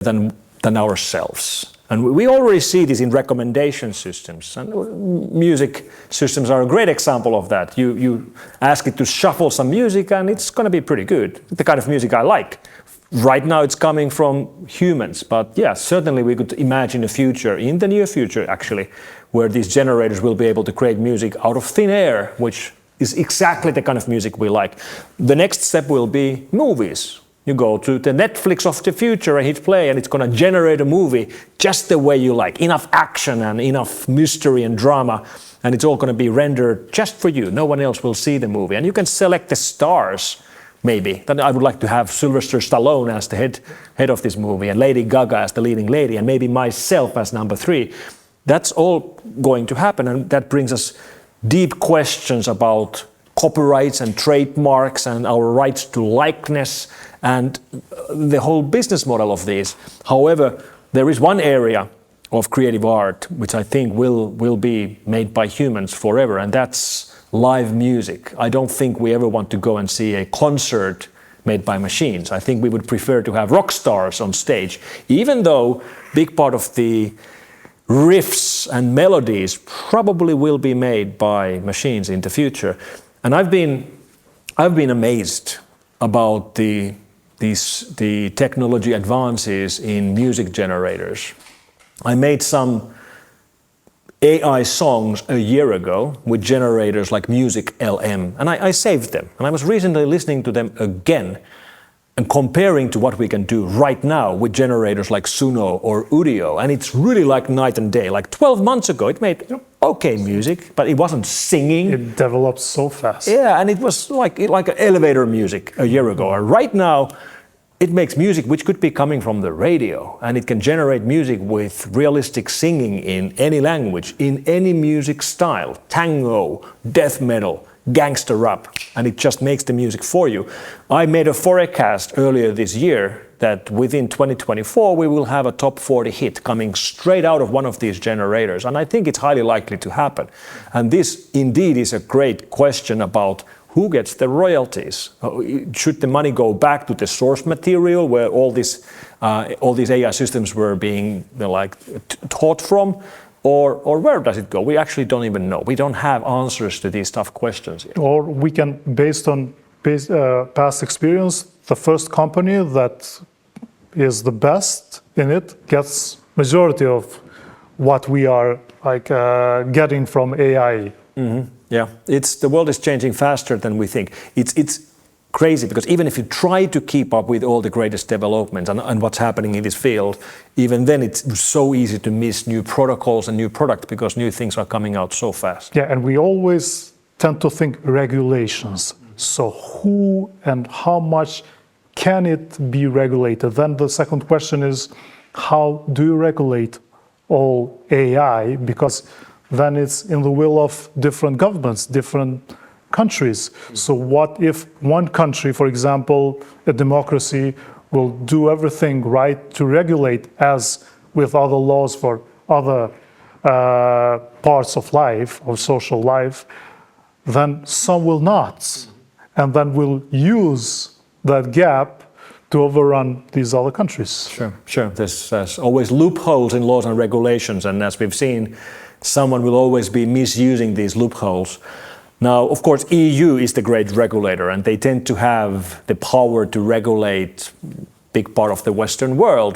than ourselves. And we already see this in recommendation systems, and music systems are a great example of that. You ask it to shuffle some music and it's going to be pretty good, the kind of music I like. Right now it's coming from humans, but yeah, certainly we could imagine a future, in the near future actually, where these generators will be able to create music out of thin air, which is exactly the kind of music we like. The next step will be movies. You go to the Netflix of the future and hit play and it's going to generate a movie just the way you like. Enough action and enough mystery and drama, and it's all going to be rendered just for you. No one else will see the movie. And you can select the stars, maybe. Then I would like to have Sylvester Stallone as the head of this movie and Lady Gaga as the leading lady and maybe myself as number 3. That's all going to happen, and that brings us deep questions about copyrights and trademarks and our rights to likeness and the whole business model of these. However, there is one area of creative art which I think will be made by humans forever, and that's live music. I don't think we ever want to go and see a concert made by machines. I think we would prefer to have rock stars on stage, even though big part of the riffs and melodies probably will be made by machines in the future. And I've been amazed about the technology advances in music generators. I made some AI songs a year ago with generators like Music LM, and I saved them. And I was recently listening to them again and comparing to what we can do right now with generators like Suno or Udio, and it's really like night and day. Like 12 months ago, it made okay music, but it wasn't singing. It developed so fast. Yeah, and it was like elevator music a year ago. And right now, it makes music which could be coming from the radio, and it can generate music with realistic singing in any language, in any music style, tango, death metal, gangster rap, and it just makes the music for you. I made a forecast earlier this year that within 2024 we will have a top 40 hit coming straight out of one of these generators, and I think it's highly likely to happen. And this indeed is a great question about who gets the royalties. Should the money go back to the source material where all these AI systems were being taught from? Or where does it go? We actually don't even know. We don't have answers to these tough questions yet. Or we can, based on past experience, the first company that is the best in it gets majority of what we are getting from AI. Mm-hmm. Yeah, the world is changing faster than we think. It's crazy because even if you try to keep up with all the greatest developments and what's happening in this field, even then it's so easy to miss new protocols and new products because new things are coming out so fast. Yeah, and we always tend to think regulations. So who and how much can it be regulated? Then the second question is, how do you regulate all AI? Because then it's in the will of different governments, different countries. So what if one country, for example, a democracy, will do everything right to regulate as with other laws for other parts of life, of social life, then some will not. And then we'll use that gap to overrun these other countries. Sure. There's always loopholes in laws and regulations, and as we've seen, someone will always be misusing these loopholes. Now, of course, EU is the great regulator, and they tend to have the power to regulate big part of the Western world.